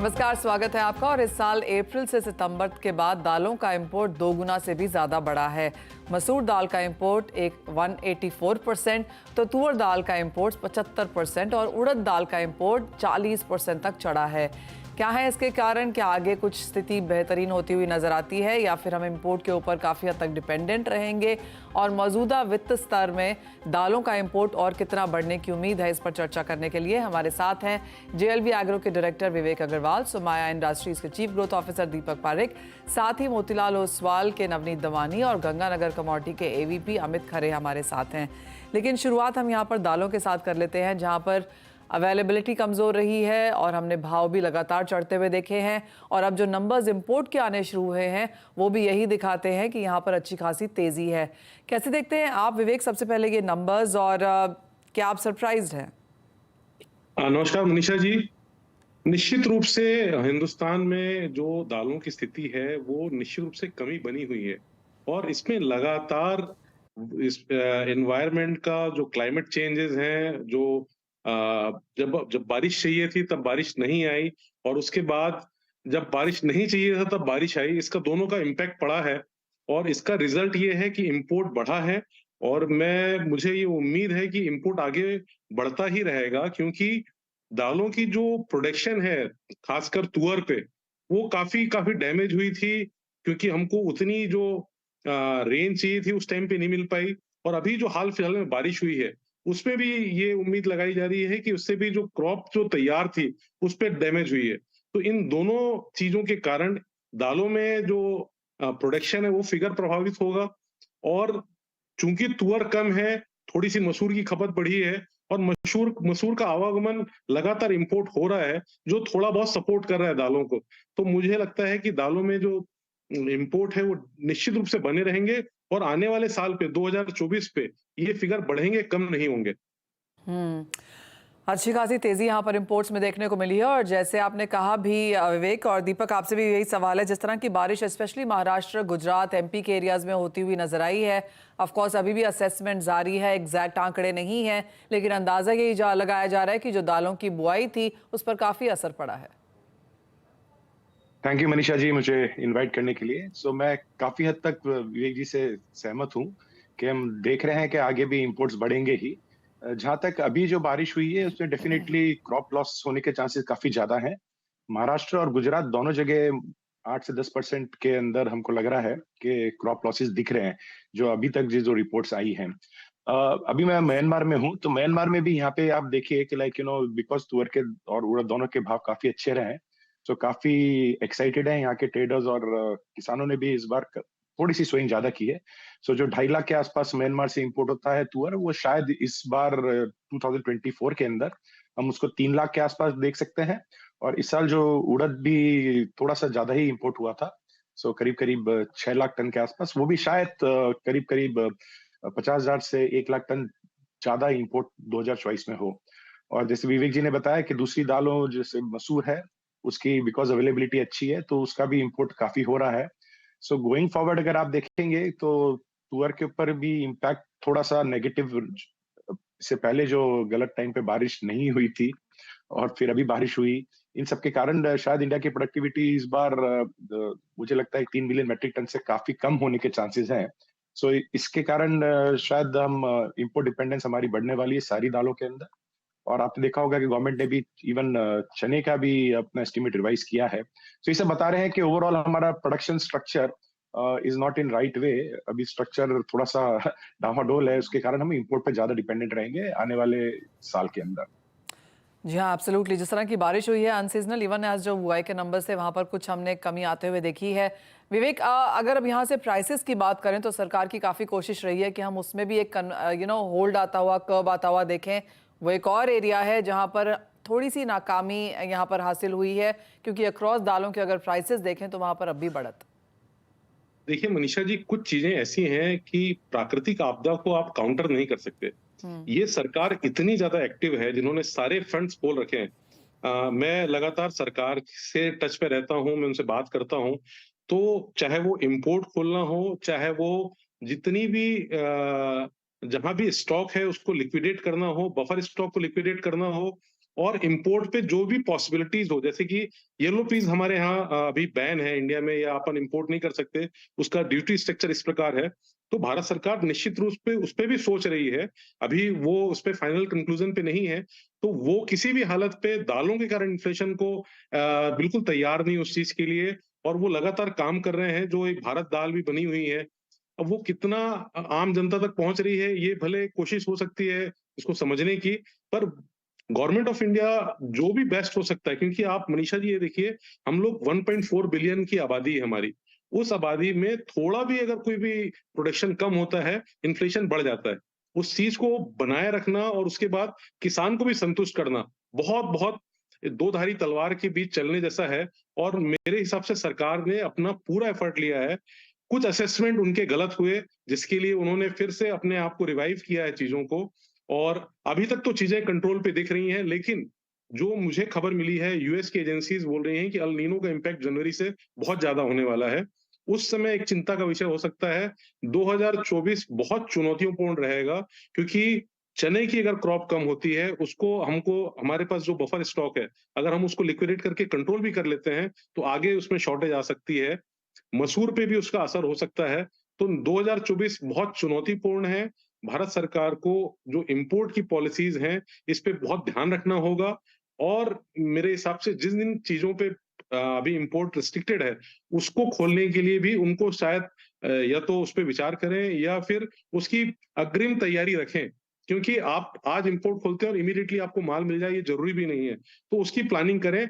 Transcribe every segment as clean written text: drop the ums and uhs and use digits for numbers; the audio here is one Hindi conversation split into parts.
नमस्कार, स्वागत है आपका। और इस साल अप्रैल से सितंबर के बाद दालों का इंपोर्ट 2 गुना से भी ज़्यादा बढ़ा है। मसूर दाल का इंपोर्ट 184%, तो तुअर दाल का इंपोर्ट 75% और उड़द दाल का इंपोर्ट 40% तक चढ़ा है। क्या है इसके कारण? क्या आगे कुछ स्थिति बेहतरीन होती हुई नजर आती है या फिर हम इंपोर्ट के ऊपर काफ़ी हद तक डिपेंडेंट रहेंगे? और मौजूदा वित्त स्तर में दालों का इंपोर्ट और कितना बढ़ने की उम्मीद है, इस पर चर्चा करने के लिए हमारे साथ हैं जेएलवी एग्रो के डायरेक्टर विवेक अग्रवाल, सोमाया इंडस्ट्रीज के chief growth officer Deepak Parekh, साथ ही मोतीलाल ओसवाल के नवनीत दवानी और गंगानगर कमोडिटी के एवीपी अमित खरे हमारे साथ हैं। लेकिन शुरुआत हम यहाँ पर दालों के साथ कर लेते हैं, जहाँ पर अवेलेबिलिटी कमज़ोर रही है और हमने भाव भी लगातार चढ़ते हुए देखे हैं। और अब जो नंबर्स इंपोर्ट के आने शुरू हुए हैं वो भी यही दिखाते हैं कि यहाँ पर अच्छी खासी तेज़ी है। कैसे देखते हैं आप विवेक, सबसे पहले ये नंबर्स, और क्या आप सरप्राइज्ड हैं? नमस्कार मनीषा जी। निश्चित रूप से हिंदुस्तान में जो दालों की स्थिति है वो निश्चित रूप से कमी बनी हुई है और इसमें लगातार इस एनवायरनमेंट का जो क्लाइमेट चेंजेस हैं, जो जब जब बारिश चाहिए थी तब बारिश नहीं आई और उसके बाद जब बारिश नहीं चाहिए था तब बारिश आई, इसका दोनों का इम्पैक्ट पड़ा है और इसका रिजल्ट ये है कि इंपोर्ट बढ़ा है। और मुझे ये उम्मीद है कि इंपोर्ट आगे बढ़ता ही रहेगा, क्योंकि दालों की जो प्रोडक्शन है खासकर तुअर पे वो काफी काफी डैमेज हुई थी, क्योंकि हमको उतनी जो रेंज चाहिए थी उस टाइम पे नहीं मिल पाई। और अभी जो हाल फिलहाल में बारिश हुई है उसमें भी ये उम्मीद लगाई जा रही है कि उससे भी जो क्रॉप जो तैयार थी उस पे डैमेज हुई है। तो इन दोनों चीजों के कारण दालों में जो प्रोडक्शन है वो फिगर प्रभावित होगा। और चूंकि तुअर कम है, थोड़ी सी मसूर की खपत बढ़ी है और मसूर मसूर का आवागमन लगातार इंपोर्ट हो रहा है, जो थोड़ा बहुत सपोर्ट कर रहा है दालों को। तो मुझे लगता है कि दालों में जो इंपोर्ट है वो निश्चित रूप से बने रहेंगे और आने वाले साल पे 2024 पे ये फिगर बढ़ेंगे, कम नहीं होंगे। हम्म अच्छी खासी तेजी यहाँ पर इंपोर्ट्स में देखने को मिली है। और जैसे आपने कहा भी विवेक और दीपक, आपसे भी यही सवाल है, जिस तरह की बारिश स्पेशली महाराष्ट्र, गुजरात, एमपी के एरियाज में होती हुई नजर आई है। ऑफ कोर्स अभी भी असेसमेंट जारी है, एग्जैक्ट आंकड़े नहीं है, लेकिन अंदाजा यही लगाया जा रहा है कि जो दालों की बुआई थी उस पर काफी असर पड़ा है। थैंक यू मनीषा जी, मुझे इनवाइट करने के लिए। मैं काफी हद तक विवेक जी से सहमत हूँ कि हम देख रहे हैं कि आगे भी इंपोर्ट्स बढ़ेंगे ही। जहां तक अभी जो बारिश हुई है उसमें डेफिनेटली क्रॉप लॉस होने के चांसेस काफी ज्यादा हैं। महाराष्ट्र और गुजरात दोनों जगह 8 से 10% के अंदर हमको लग रहा है कि क्रॉप लॉसेस दिख रहे हैं, जो अभी तक जो रिपोर्ट्स आई हैं। अभी मैं म्यांमार में हूँ, तो म्यांमार में भी यहाँ पे आप देखिए कि बिकॉज तुअर के और उड़द दोनों के भाव काफी अच्छे रहे हैं, काफी एक्साइटेड है यहाँ के ट्रेडर्स और किसानों ने भी इस बार थोड़ी सी स्विंग ज्यादा की है। जो 2.5 लाख के आसपास म्यांमार से इंपोर्ट होता है तुअर, वो शायद इस बार 2024 के अंदर हम उसको 3 लाख के आसपास देख सकते हैं। और इस साल जो उड़द भी थोड़ा सा ज्यादा ही इंपोर्ट हुआ था, करीब करीब 6 लाख टन के आसपास, वो भी शायद करीब करीब 50,000 से 1 लाख टन ज्यादा इंपोर्ट 2024 में हो। और जैसे विवेक जी ने बताया कि दूसरी दालों जैसे मसूर है, उसकी बिकॉज अवेलेबिलिटी अच्छी है तो उसका भी इंपोर्ट काफी हो रहा है। गोइंग फॉरवर्ड अगर आप देखेंगे तो तुअर के ऊपर भी इम्पैक्ट थोड़ा सा नेगेटिव, इससे पहले जो गलत टाइम पे बारिश नहीं हुई थी और फिर अभी बारिश हुई, इन सब के कारण शायद इंडिया की प्रोडक्टिविटी इस बार मुझे लगता है 3 मिलियन मेट्रिक टन से काफी कम होने के चांसेस हैं। इसके कारण शायद हम इंपोर्ट डिपेंडेंस हमारी बढ़ने वाली है सारी दालों के अंदर। और आपने देखा होगा कि गवर्नमेंट ने भी इवन चने का भी अपना एस्टिमेट रिवाइज किया है। ये सब बता रहे हैं कि ओवरऑल हमारा production structure is not in right way. अभी स्ट्रक्चर थोड़ा सा डामाडोल है, उसके कारण हम इंपोर्ट पे ज्यादा डिपेंडेंट रहेंगे आने वाले साल के अंदर। जी हाँ, एब्सोल्युटली। जिस तरह की बारिश हुई है अनसीजनल, इवन एज जो बुआई के नंबर से वहाँ पर कुछ हमने कमी आते हुए देखी है। विवेक, अगर अब यहाँ से प्राइसेस की बात करें तो सरकार की काफ़ी कोशिश रही है कि हम उसमें भी एक होल्ड आता हुआ, कर्व आता हुआ देखें। वो एक और एरिया है जहाँ पर थोड़ी सी नाकामी यहाँ पर हासिल हुई है, क्योंकि अक्रॉस दालों के अगर प्राइसेस देखें तो वहाँ पर अब भी बढ़त। देखिए मनीषा जी, कुछ चीजें ऐसी हैं कि प्राकृतिक आपदा को आप काउंटर नहीं कर सकते। ये सरकार इतनी ज्यादा एक्टिव है, जिन्होंने सारे फंड्स खोल रखे हैं। मैं लगातार सरकार से टच पे रहता हूँ, मैं उनसे बात करता हूँ। तो चाहे वो इंपोर्ट खोलना हो, चाहे वो जितनी भी जहां भी स्टॉक है उसको लिक्विडेट करना हो, बफर स्टॉक को लिक्विडेट करना हो, और इंपोर्ट पे जो भी पॉसिबिलिटीज हो, जैसे कि येलो पीस हमारे यहाँ अभी बैन है इंडिया में, या अपन इंपोर्ट नहीं कर सकते, उसका ड्यूटी स्ट्रक्चर इस प्रकार है, तो भारत सरकार निश्चित रूप पे उस पे भी सोच रही है। अभी वो उस पे फाइनल कंक्लूजन पे नहीं है, तो वो किसी भी हालत पे दालों के कारण इन्फ्लेशन को बिल्कुल तैयार नहीं उस चीज के लिए, और वो लगातार काम कर रहे हैं। जो एक भारत दाल भी बनी हुई है, अब वो कितना आम जनता तक पहुंच रही है, ये भले कोशिश हो सकती है इसको समझने की, पर गवर्नमेंट ऑफ इंडिया जो भी बेस्ट हो सकता है, क्योंकि आप मनीषा जी ये देखिए, हम लोग 1.4 बिलियन की आबादी है हमारी, उस आबादी में थोड़ा भी अगर कोई भी प्रोडक्शन कम होता है, इन्फ्लेशन बढ़ जाता है। उस चीज को बनाए रखना और उसके बाद किसान को भी संतुष्ट करना बहुत बहुत दो धारी तलवार के बीच चलने जैसा है। और मेरे हिसाब से सरकार ने अपना पूरा एफर्ट लिया है। कुछ असेसमेंट उनके गलत हुए, जिसके लिए उन्होंने फिर से अपने आप को रिवाइव किया है चीजों को, और अभी तक तो चीजें कंट्रोल पे दिख रही हैं। लेकिन जो मुझे खबर मिली है, यूएस की एजेंसीज बोल रही हैं कि अल नीनो का इम्पैक्ट जनवरी से बहुत ज्यादा होने वाला है। उस समय एक चिंता का विषय हो सकता है। 2024 बहुत चुनौतियों रहेगा, क्योंकि चने की अगर क्रॉप कम होती है, उसको हमको हमारे पास जो बफर स्टॉक है, अगर हम उसको लिक्विडेट करके कंट्रोल भी कर लेते हैं, तो आगे उसमें शॉर्टेज आ सकती है। मसूर पे भी उसका असर हो सकता है। तो 2024 बहुत चुनौतीपूर्ण है। भारत सरकार को जो इंपोर्ट की पॉलिसीज हैं, इस पे बहुत ध्यान रखना होगा। और मेरे हिसाब से जिन जिन चीजों पे अभी इंपोर्ट रिस्ट्रिक्टेड है, उसको खोलने के लिए भी उनको शायद या तो उस पे विचार करें, या फिर उसकी अग्रिम तैयारी रखें। क्योंकि आप आज इंपोर्ट खोलते हैं और इमीडिएटली आपको माल मिल जाए, ये जरूरी भी नहीं है। तो उसकी प्लानिंग करें।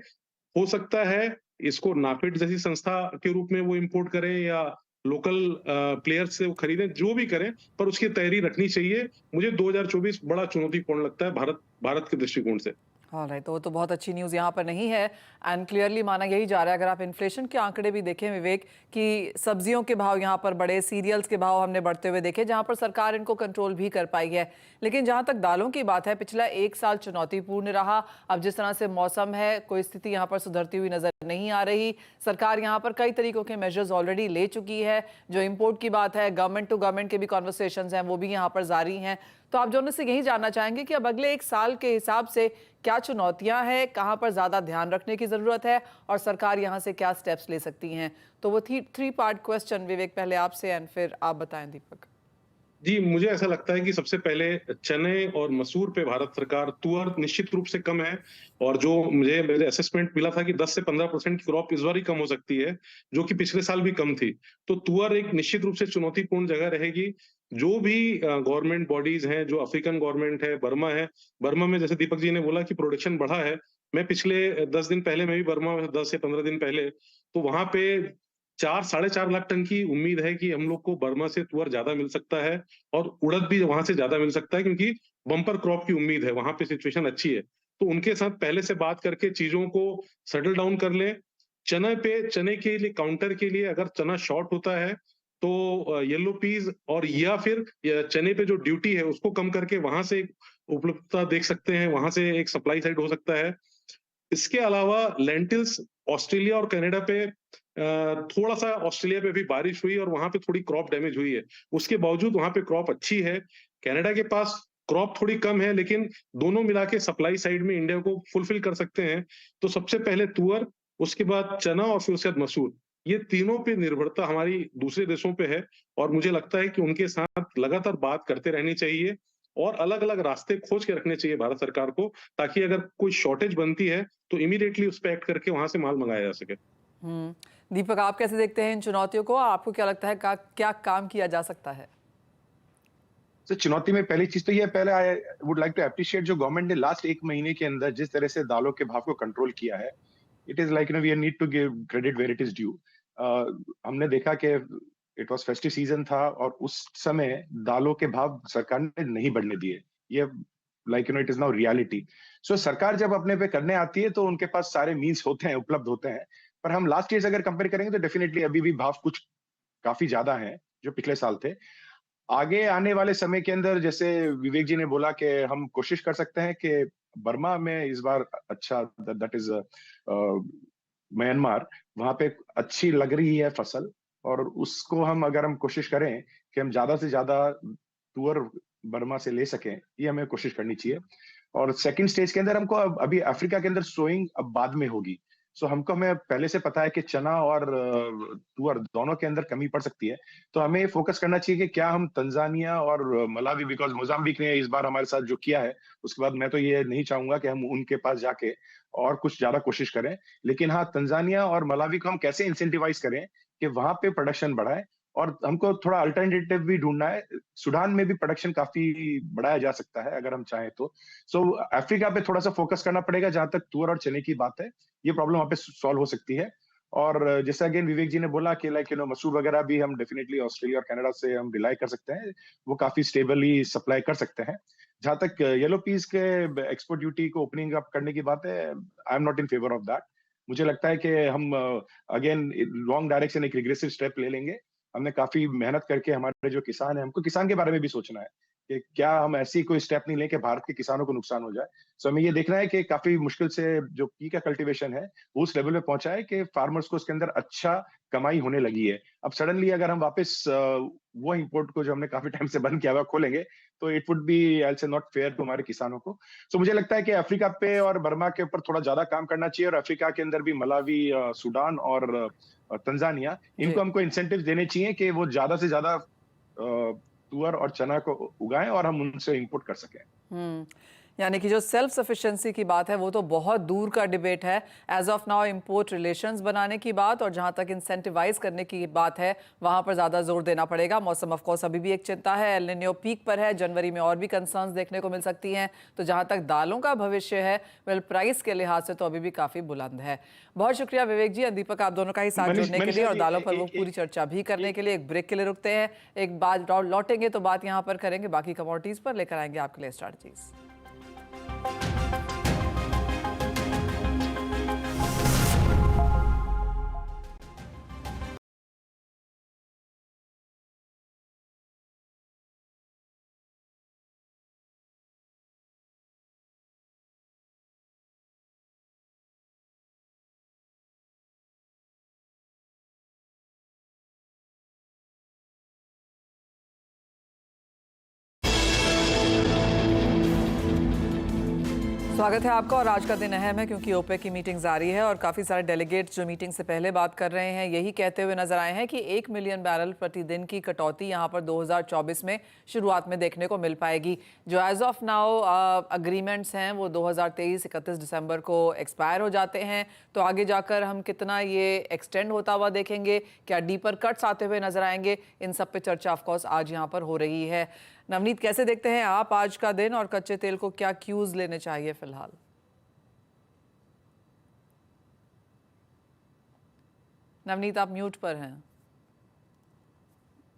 हो सकता है इसको नाफेड जैसी संस्था के रूप में वो इंपोर्ट करें, या लोकल प्लेयर्स से वो खरीदें, जो भी करें, पर उसकी तैयारी रखनी चाहिए। मुझे 2024 बड़ा चुनौतीपूर्ण लगता है भारत भारत के दृष्टिकोण से। ऑलराइट, तो वो तो बहुत अच्छी न्यूज़ यहाँ पर नहीं है। एंड क्लियरली माना यही जा रहा है, अगर आप इन्फ्लेशन के आंकड़े भी देखें विवेक, कि सब्जियों के भाव यहाँ पर बढ़े, सीरियल्स के भाव हमने बढ़ते हुए देखे, जहाँ पर सरकार इनको कंट्रोल भी कर पाई है। लेकिन जहाँ तक दालों की बात है, पिछला एक साल चुनौतीपूर्ण रहा। अब जिस तरह से मौसम है, कोई स्थिति यहाँ पर सुधरती हुई नजर नहीं आ रही। सरकार यहाँ पर कई तरीकों के मेजर्स ऑलरेडी ले चुकी है। जो इम्पोर्ट की बात है, गवर्नमेंट टू गवर्नमेंट के भी कॉन्वर्सेशंस हैं, वो भी यहाँ पर जारी हैं। तो आप दोनों से यही जानना चाहेंगे कि अब अगले एक साल के हिसाब से क्या चुनौतियां हैं, कहां पर ज्यादा ध्यान रखने की जरूरत है, और सरकार यहां से क्या स्टेप्स ले सकती हैं। तो वो थ्री पार्ट क्वेश्चन, विवेक पहले आपसे एंड फिर आप बताएं दीपक। जी, मुझे ऐसा लगता है कि सबसे पहले चने और मसूर पे भारत सरकार, तुअर निश्चित रूप से कम है, और जो मुझे मेरे असेसमेंट मिला था कि 10 से 15% की क्रॉप इस बार ही कम हो सकती है, जो कि पिछले साल भी कम थी। तो तुअर एक निश्चित रूप से चुनौतीपूर्ण जगह रहेगी। जो भी गवर्नमेंट बॉडीज हैं, जो अफ्रीकन गवर्नमेंट है, बर्मा है, बर्मा में जैसे दीपक जी ने बोला कि प्रोडक्शन बढ़ा है। मैं पिछले 10 दिन पहले, मैं भी बर्मा में 10 से 15 दिन पहले, तो वहां पे 4-4.5 लाख टन की उम्मीद है कि हम लोग को बर्मा से तुअर ज्यादा मिल सकता है, और उड़द भी वहां से ज्यादा मिल सकता है, क्योंकि बम्पर क्रॉप की उम्मीद है, वहां पे सिचुएशन अच्छी है। तो उनके साथ पहले से बात करके चीजों को सेटल डाउन कर लें। चने के लिए, काउंटर के लिए अगर चना शॉर्ट होता है, तो येलो पीज और या फिर चने पे जो ड्यूटी है उसको कम करके वहां से उपलब्धता देख सकते हैं, वहां से एक सप्लाई साइड हो सकता है। इसके अलावा लेंटिल्स, ऑस्ट्रेलिया और कनाडा पे थोड़ा सा, ऑस्ट्रेलिया पे भी बारिश हुई और वहां पे थोड़ी क्रॉप डैमेज हुई है। उसके बावजूद वहां पे क्रॉप अच्छी है। कनाडा के पास क्रॉप थोड़ी कम है, लेकिन दोनों मिला के सप्लाई साइड में इंडिया को फुलफिल कर सकते हैं। तो सबसे पहले तुअर, उसके बाद चना, और फिर उसके बाद मसूर। ये तीनों पे निर्भरता हमारी दूसरे देशों पे है, और मुझे लगता है कि उनके साथ लगातार बात करते रहनी चाहिए, और अलग अलग रास्ते खोज के रखने चाहिए भारत सरकार को, ताकि अगर कोई शॉर्टेज बनती है तो इमीडिएटली उस पर एक्ट करके वहां से माल मंगाया जा सके। दीपक, आप कैसे देखते हैं इन चुनौतियों को? आपको क्या लगता है क्या काम किया जा सकता है? तो चुनौती में पहली चीज तो ये, पहले I would like to appreciate जो गवर्नमेंट ने लास्ट एक महीने के अंदर जिस तरह से दालों के भाव को कंट्रोल किया है। It is like we need to give credit where it is due. हमने देखा कि इट वाज फेस्टिव सीजन था, और उस समय दालों के भाव सरकार ने नहीं बढ़ने दिए। ये इट इज नाउ रियलिटी। सो सरकार जब अपने पे करने आती है तो उनके पास सारे मीन्स होते हैं, उपलब्ध होते हैं। पर हम लास्ट ईयर अगर कंपेयर करेंगे तो डेफिनेटली अभी भी भाव कुछ काफी ज्यादा है जो पिछले साल थे। आगे आने वाले समय के अंदर, जैसे विवेक जी ने बोला, कि हम कोशिश कर सकते हैं कि बर्मा में इस बार अच्छा, दैट इज म्यांमार, वहां पे अच्छी लग रही है फसल, और उसको अगर हम कोशिश करें कि हम ज्यादा से ज्यादा तुअर बर्मा से ले सकें, ये हमें कोशिश करनी चाहिए। और सेकंड स्टेज के अंदर हमको अभी अफ्रीका के अंदर सोइंग अब बाद में होगी। सो हमको हमें पहले से पता है कि चना और तुअर दोनों के अंदर कमी पड़ सकती है। तो हमें ये फोकस करना चाहिए कि क्या हम तंजानिया और मलावी, बिकॉज मोजाम्बिक ने इस बार हमारे साथ जो किया है, उसके बाद मैं तो ये नहीं चाहूंगा कि हम उनके पास जाके और कुछ ज्यादा कोशिश करें। लेकिन हाँ, तंजानिया और मलावी को हम कैसे इंसेंटिवाइज करें कि वहां पे प्रोडक्शन बढ़ाए, और हमको थोड़ा अल्टरनेटिव भी ढूंढना है। सूडान में भी प्रोडक्शन काफी बढ़ाया जा सकता है अगर हम चाहें तो। सो अफ्रीका पे थोड़ा सा फोकस करना पड़ेगा। जहां तक तुअर और चने की बात है, ये प्रॉब्लम वहां पे सॉल्व हो सकती है। और जैसा अगेन विवेक जी ने बोला कि लाइक मसूर वगैरह भी हम डेफिनेटली ऑस्ट्रेलिया और कनाडा से हम रिलाई कर सकते हैं, वो काफी स्टेबली सप्लाई कर सकते हैं। जहां तक येलो पीस के एक्सपोर्ट ड्यूटी को ओपनिंग अप करने की बात है, I am not in favour of that. मुझे लगता है कि हम अगेन लॉन्ग डायरेक्शन एक रिग्रेसिव स्टेप ले लेंगे। हमने काफी मेहनत करके, हमारे जो किसान है, हमको किसान के बारे में भी सोचना है कि क्या हम ऐसी कोई स्टेप नहीं लें कि भारत के किसानों को नुकसान हो जाए। सो हमें ये देखना है कि काफी मुश्किल से जो पी का कल्टीवेशन है वो उस लेवल पे पहुंचा है कि फार्मर्स को उसके अंदर अच्छा कमाई होने लगी है। अब सडनली अगर हम वापस वो इंपोर्ट को जो हमने काफी टाइम से बंद किया हुआ खोलेंगे, तो इट वुड बी, आई से नॉट फेयर टू हमारे किसानों को। सो मुझे लगता है कि अफ्रीका पे और बर्मा के ऊपर थोड़ा ज्यादा काम करना चाहिए, और अफ्रीका के अंदर भी मलावी, सूडान और तंजानिया, जी। इनको हमको इंसेंटिव देने चाहिए कि वो ज्यादा से ज्यादा तुअर और चना को उगाएं और हम उनसे इंपोर्ट कर सकें। हम्म, यानी कि जो सेल्फ सफिशिएंसी की बात है वो तो बहुत दूर का डिबेट है। As of now import relations बनाने की बात और जहां तक इंसेंटिवाइज करने की बात है वहां पर ज़्यादा जोर देना पड़ेगा। मौसम ऑफ कोर्स अभी भी एक चिंता है, एल निनो पीक पर है, जनवरी में और भी कंसर्न्स देखने को मिल सकती हैं। तो जहां तक दालों का भविष्य है, वेल प्राइस के लिहाज से तो अभी भी काफ़ी बुलंद है। बहुत शुक्रिया विवेक जी और दीपक, आप दोनों का ही साथ जुड़ने के लिए और दालों पर वो पूरी चर्चा भी करने के लिए। एक ब्रेक के लिए रुकते हैं, एक बात लौटेंगे तो बात यहाँ पर करेंगे बाकी कमोडिटीज़ पर, लेकर आएंगे आपके लिए स्ट्रैटेजीज। स्वागत है आपका। और आज का दिन अहम है क्योंकि ओपेक की मीटिंग जारी है और काफ़ी सारे डेलीगेट्स जो मीटिंग से पहले बात कर रहे हैं यही कहते हुए नजर आए हैं कि 1 मिलियन बैरल प्रतिदिन की कटौती यहां पर 2024 में शुरुआत में देखने को मिल पाएगी। जो एज ऑफ नाउ अग्रीमेंट्स हैं वो 2023 31 दिसंबर को एक्सपायर हो जाते हैं। तो आगे जाकर हम कितना ये एक्सटेंड होता हुआ देखेंगे, क्या डीपर कट्स आते हुए नजर आएंगे, इन सब पे चर्चा ऑफकोर्स आज यहाँ पर हो रही है। नवनीत, कैसे देखते हैं आप आज का दिन और कच्चे तेल को क्या क्यूज लेने चाहिए फिलहाल? नवनीत, आप म्यूट पर हैं।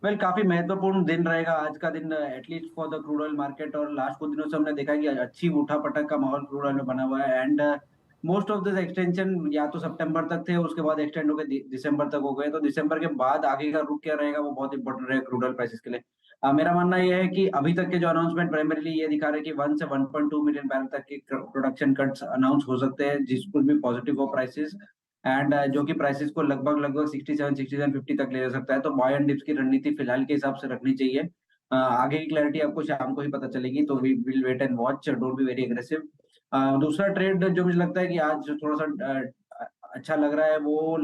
वेल काफी महत्वपूर्ण दिन रहेगा आज का दिन, at least for the crude oil market. और लास्ट कुछ दिनों से हमने देखा कि अच्छी उठापटक का माहौल क्रूड ऑयल में बना हुआ है। And most of this extension या तो सितंबर तक थे, उसके बाद एक्सटेंड होकर दिसंबर तक हो गए। तो दिसंबर के बाद आगे का रुख क्या रहेगा वो बहुत इंपॉर्टेंट रहेगा क्रूड ऑयल प्राइसेस के लिए। मेरा मानना यह है कि अभी तक के जो अनाउंसमेंट प्राइमरीली ये दिखा रहे हैं कि 1 से 1.2 मिलियन बैरल तक के प्रोडक्शन कट्स अनाउंस हो सकते हैं, जिसको भी पॉजिटिव हो प्राइसेस। एंड जो कि प्राइसेस को लगभग 67 67 50 तक ले जा सकता है। तो बाय एंड डिप्स की रणनीति फिलहाल के हिसाब से रखनी चाहिए। आगे की क्लैरिटी आपको शाम को ही पता चलेगी, तो we will wait and watch, don't be very aggressive. दूसरा ट्रेड जो मुझे लगता है कि आज थोड़ा सा अच्छा लग रहा है वो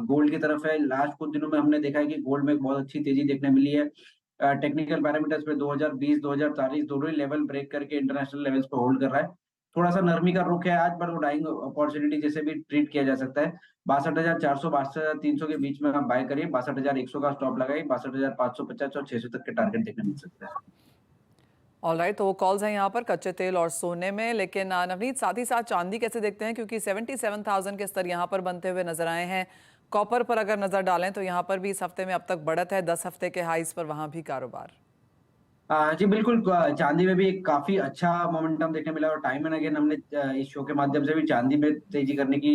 गोल्ड की तरफ है। लास्ट कुछ दिनों में हमने देखा है कि गोल्ड में बहुत अच्छी तेजी देखने मिली है। टेक्निकल पैरामीटर्स पे 2020 2040 दोनों ही लेवल ब्रेक करके इंटरनेशनल लेवल्स पे होल्ड कर रहा है। थोड़ा सा नरमी का रुख है आज, पर वो डाइंग अपॉर्चुनिटी जैसे भी ट्रीट किया जा सकता है। 62,400 62,300 के बीच में आप बाय करिए। 62,100 का स्टॉप लगाइए। 62,550 और 600 तक के टारगेट देखने मिल सकते हैं। ऑलराइट, तो वो कॉल्स हैं यहाँ पर कच्चे तेल और सोने में। लेकिन नवनीत, साथ ही साथ चांदी कैसे देखते हैं, क्योंकि 77,000 के स्तर यहाँ पर बनते हुए नजर आए हैं। कॉपर पर अगर नजर डालें तो यहाँ पर भी इस हफ्ते में अब तक बढ़त है, 10 हफ्ते के हाईज पर वहां भी कारोबार। जी बिल्कुल, चांदी में भी एक काफी अच्छा मोमेंटम देखने मिला। और टाइम एंड अगेन हमने इस शो के माध्यम से भी चांदी में तेजी करने की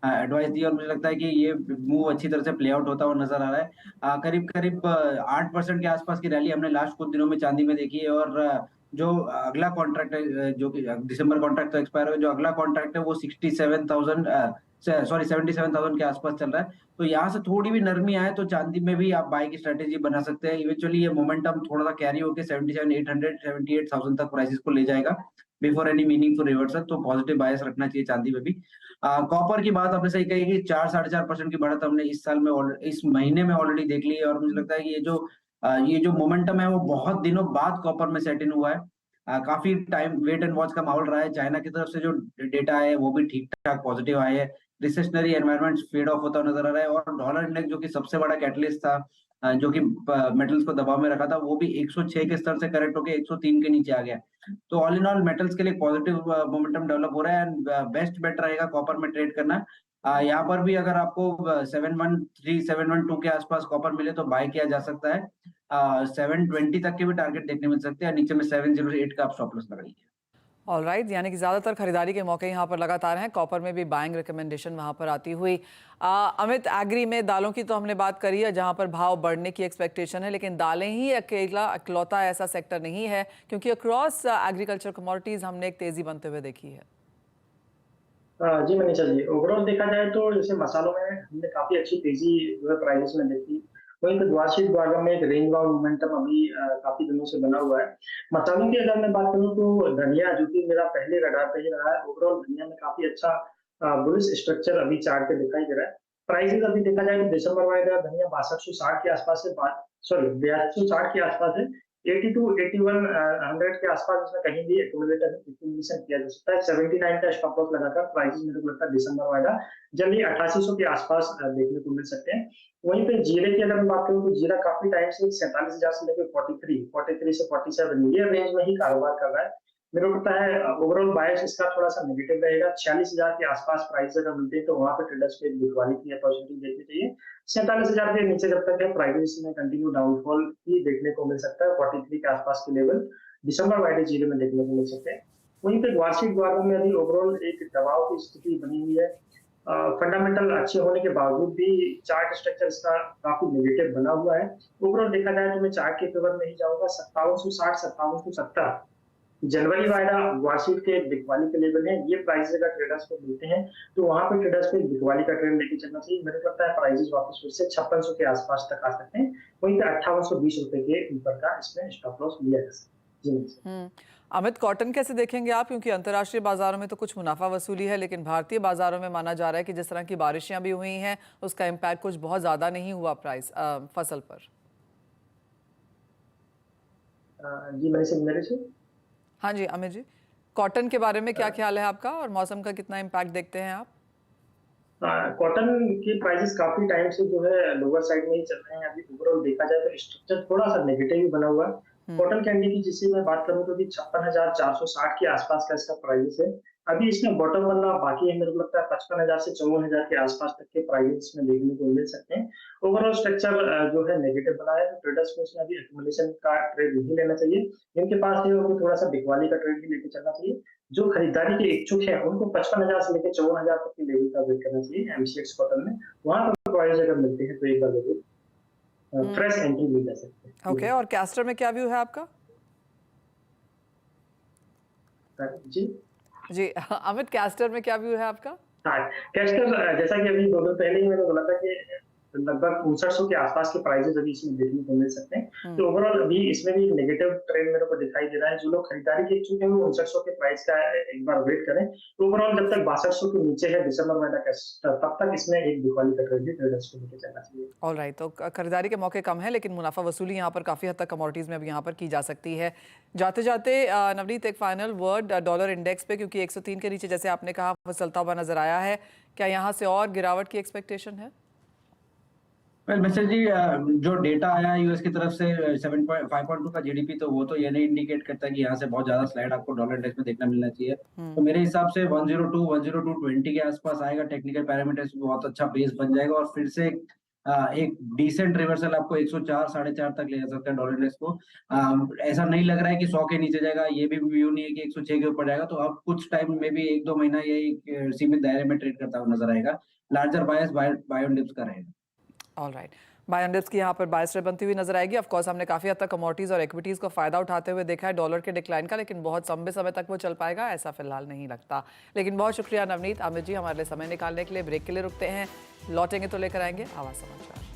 एडवाइस दी, और मुझे लगता है कि ये मूव अच्छी तरह से प्ले आउट होता हुआ नजर आ रहा है। करीब करीब 8% के आसपास की रैली हमने लास्ट कुछ दिनों में चांदी में देखी है। और जो अगला कॉन्ट्रैक्ट है, जो कि दिसंबर कॉन्ट्रैक्ट तो एक्सपायर हो, जो अगला कॉन्ट्रैक्ट है वो 67,000 सॉरी 77,000 के आसपास चल रहा है। तो यहाँ से थोड़ी भी नरमी आए तो चांदी में भी आप बाय की स्ट्रेटेजी बना सकते हैं। इवेंचुअली ये मोमेंटम थोड़ा सा कैरी होके 77,800 78,000 तक प्राइसेस को ले जाएगा बिफोर एनी मीनिंगफुल रिवर्सल। तो पॉजिटिव बायस रखना चाहिए चांदी में भी। कॉपर की बात आपने सही कही कि 4-4.5% की बढ़त हमने इस साल में इस महीने में ऑलरेडी देख ली है, और मुझे लगता है कि ये जो मोमेंटम है वो बहुत दिनों बाद कॉपर में सेट इन हुआ है। काफी टाइम वेट एंड वॉच का माहौल रहा है। चाइना की तरफ से जो डेटा है वो भी ठीक ठाक पॉजिटिव आए है। रिसेशनरी एनवायरनमेंट फेड ऑफ होता नजर आ रहा है, और डॉलर इंडेक्स जो कि सबसे बड़ा कैटलिस्ट था, जो कि मेटल्स को दबाव में रखा था, वो भी 106 के स्तर से करेक्ट होकर 103 के नीचे आ गया। तो ऑल इन ऑल मेटल्स के लिए पॉजिटिव मोमेंटम डेवलप हो रहा है, एंड बेस्ट बेट रहेगा कॉपर में ट्रेड करना। यहाँ पर भी अगर आपको 713 712 के आसपास कॉपर मिले तो बाय किया जा सकता है। 720 तक के भी टारगेट देखने मिल सकते हैं, नीचे में 708 का आप स्टॉप लॉस लगाइए। ऑलराइट, यानी कि ज़्यादातर खरीदारी के मौके यहाँ पर लगातार हैं। कॉपर में भी बाइंग रिकमेंडेशन वहाँ पर आती हुई। अमित, एग्री में दालों की तो हमने बात करी है जहाँ पर भाव बढ़ने की एक्सपेक्टेशन है, लेकिन दालें ही इकलौता ऐसा सेक्टर नहीं है, क्योंकि अक्रॉस एग्रीकल्चर कमोडिटीज़ हमने एक तेज़ी बनते हुए देखी है। जी मनीषा जी, ओवरऑल देखा जाए तो जैसे मसालों में हमने काफी अच्छी तेजी जो है प्राइसेस में देखी। वहीं पे द्वादशी द्वारा में एक रेंज बाउंड मोमेंटम अभी काफी दिनों से बना हुआ है। मसालों की अगर मैं बात करूं तो धनिया, जो कि मेरा पहले रडार पे ही रहा है, ओवरऑल धनिया में काफी अच्छा बुलिश स्ट्रक्चर अभी चार्ट पे दिखाई दे रहा है। प्राइसेस अभी देखा जाए तो दिसंबर वाइज धनिया 6260 के आसपास से 8260 के आसपास है। 80 टू 8100 के आसपास इसमें कहीं भी एक्यूमुलेशन किया जा सकता है। 79 का स्टॉप लॉस लगाकर प्राइसेस मेरे को लगता है दिसंबर वाला जल्दी 8800 के आसपास देखने को मिल सकते हैं। वहीं पे जीरे की अगर मैं बात करूं तो जीरा काफी टाइम से 47,000 से लेकर 43 से 47 ये रेंज में ही कारोबार कर रहा है। मेरे को लगता है ओवरऑल बायस इसका थोड़ा सा नेगेटिव रहेगा। 46,000 के आसपास प्राइस अगर मिलते हैं तो वहां पे ट्रेडर्स को एक बिकवाली की अपॉर्चुनिटी देखनी चाहिए। 47,000 के नीचे जब तक है प्राइस में कंटिन्यू डाउनफॉल ही देखने को मिल सकता है। 43 के आसपास के लेवल दिसंबर वाइड जीरो में देखने को मिल सकते हैं। वहीं पे वार्षिक द्वारा में अभी ओवरऑल एक दबाव की स्थिति बनी हुई है। फंडामेंटल अच्छे होने के बावजूद भी चार्ट स्ट्रक्चर इसका काफी नेगेटिव बना हुआ है। ओवरऑल देखा जाए तो मैं चार्ट के फेवर में ही जाऊंगा। 5760 5770 जनवरी वायदा वार्षिक के बिकवाली के लेवल है। ये प्राइस अगर ट्रेडर्स को मिलते हैं तो वहां पे ट्रेडर्स को बिकवाली का ट्रेंड लेके चलना चाहिए। मेरे को लगता है प्राइसेस वापस फिर से 5600 के आसपास तक आ सकते हैं। वहीं पे 5820 रुपए के ऊपर का इसमें स्टॉप लॉस लिया जा सकता है। जी अमित, कॉटन कैसे देखेंगे आप? क्योंकि अंतर्राष्ट्रीय बाजारों में तो कुछ मुनाफा वसूली है, लेकिन भारतीय बाजारों में माना जा रहा है कि जिस तरह की बारिशें भी हुई हैं उसका इम्पैक्ट कुछ बहुत ज्यादा नहीं हुआ फसल पर। जी मेरे से हाँ जी अमित जी, कॉटन के बारे में क्या ख्याल है आपका, और मौसम का कितना इम्पैक्ट देखते हैं आप? कॉटन की प्राइसेस काफी टाइम से जो है लोअर साइड में ही चल रहे हैं। अभी ओवरऑल देखा जाए तो स्ट्रक्चर थोड़ा सा नेगेटिव ही बना हुआ है। कॉटन कैंडी की जिससे मैं बात करूं तो अभी 56,460 के आसपास का इसका प्राइस है। अभी इसमें बॉटम बनना बाकी है। मेरे को लगता है 55,000 से 54,000 के आसपास तक के प्राइस में देखने को मिल सकते हैं। ओवरऑल स्ट्रक्चर जो है नेगेटिव बना है, तो ट्रेडर्स को इसमें अभी एक्यूमुलेशन का ट्रेड नहीं लेना चाहिए। जिनके पास है उनको थोड़ा सा बिकवाली का ट्रेड ही लेके चलना चाहिए। जो खरीदारी के इच्छुक है उनको 55,000 से लेकर 54,000 तक के लेवल का वेट करना चाहिए एमसीएक्स कॉटन में। वहां पर प्राइस अगर मिलते हैं तो एक बार जरूर फ्रेश एंट्री मिल जा सकती है। ओके, और कैस्टर में क्या व्यू है आपका? जी जी अमित, कैस्टर में क्या व्यू है आपका? हाँ, कैस्टर जैसा कि अभी 2 दिन पहले ही मैंने बोला था कि लगभग 5900 के आसपास के प्राइसेस अभी इसमें देखने को मिल सकते हैं। तो ओवरऑल अभी इसमें भी नेगेटिव ट्रेंड मेरे को दिखाई दे रहा है। जो लोग खरीदारी के इच्छुक हैं वो 5900 के प्राइस का एक बार वेट करें। तो ओवरऑल जब तक 6200 के नीचे है दिसंबर महीना का तब तक इसमें एक दिवाली का ट्रेंड भी ट्रेडर्स को लेकर चलना चाहिए। ऑलराइट, तो खरीदारी के मौके कम है, लेकिन मुनाफा वसूली यहाँ पर काफ़ी हद तक कमोडिटीज़ में अब यहाँ पर की जा सकती है। जाते जाते नवनीत, एक फाइनल वर्ड डॉलर इंडेक्स पे, क्योंकि 103 के नीचे जैसे आपने कहा फिसलता हुआ नजर आया है, क्या यहाँ से और गिरावट की एक्सपेक्टेशन है? वेल मिस्टर जी, जो डेटा आया यूएस की तरफ से 5.2 का जीडीपी, तो वो तो ये नहीं इंडिकेट करता कि यहाँ से बहुत ज्यादा स्लाइड आपको डॉलर इंडेक्स में देखना मिलना चाहिए। तो मेरे हिसाब से 102-102.20 के आसपास आएगा। टेक्निकल पैरामीटर्स बहुत अच्छा बेस बन जाएगा और फिर से एक डिसेंट रिवर्सल आपको 104 4.5 तक ले जा सकता है डॉलर इंडेक्स को। ऐसा नहीं लग रहा है कि 100 के नीचे जाएगा, ये भी व्यू नहीं है कि 106 के ऊपर जाएगा। तो अब कुछ टाइम में भी 1-2 महीना ये सीमित दायरे में ट्रेड करता हुआ नजर आएगा। Larger bias buy on dips का रहेगा। ऑलराइट, बाय ऑन डिप्स की यहाँ पर बायस बनती हुई नजर आएगी। ऑफ कोर्स हमने काफी हद तक कमोडिटीज और इक्विटीज को फायदा उठाते हुए देखा है डॉलर के डिक्लाइन का, लेकिन बहुत लंबे समय तक वो चल पाएगा ऐसा फिलहाल नहीं लगता। लेकिन बहुत शुक्रिया नवनीत, अमित जी, हमारे लिए समय निकालने के लिए। ब्रेक के लिए रुकते हैं, लौटेंगे तो लेकर आएंगे आवाज समाचार।